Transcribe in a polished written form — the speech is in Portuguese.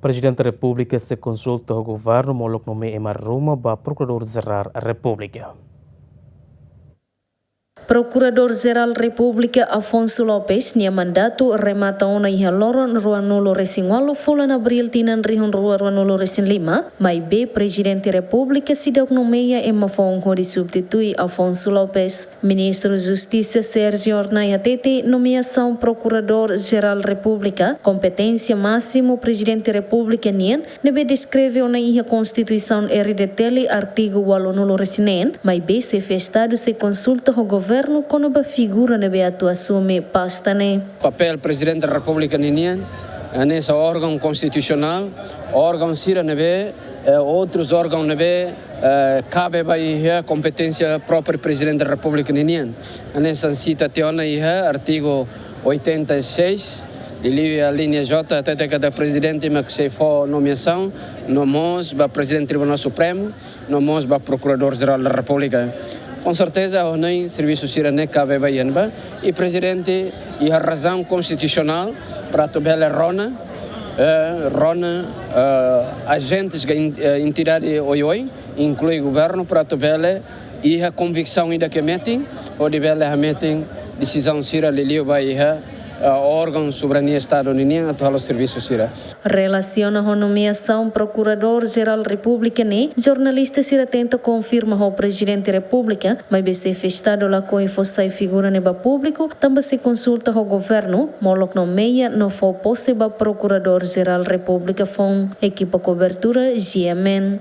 Presidente da República se consulta o governo molok nome Emar Roma ba Procurador-Geral da República. Procurador-Geral República Afonso Lopes nia mandato remata ona iha loron ruanolo resin 8 bulan Abril tinan rihon ruanolo resin 5, mai be Presidente República sidak nomeia Emma Fonho substitui Afonso Lopes. Ministro Justiça Sérgio Ornai Atete nomeação Procurador-Geral República, competência máximo Presidente República nien, nebe descreve ona iha Constituição RDTL artigo 8 resinen, mai be se festado se consulta o governo quando a figura nebe atu assume pasta ne. Papel Presidente da República ninian, nesse órgão constitucional, órgão sira nebe, outros órgãos nebe, cabe a competência própria Presidente da República ninian. Nessa cita teona artigo 86, a linha J, até cada presidente que se for nomeação, nomos para Presidente do Tribunal Supremo, nomos para Procurador-Geral da República. Com certeza, o nem serviço sirene cabe baianba e presidente e a razão constitucional para tobela rona agentes que entidade oi inclui governo para tobela e a convicção ida que metem ou de bela a metem decisão sira lelio vai órgão soberania Estado ninguém atual o serviço sira. Relaciona a nomeação Procurador-Geral República ne, jornalista sira tenta confirma o Presidente República, mas bese festado lá com fossai figura neba público, também se consulta o governo, molok nomeia no for possível Procurador-Geral República fon equipa cobertura GMN.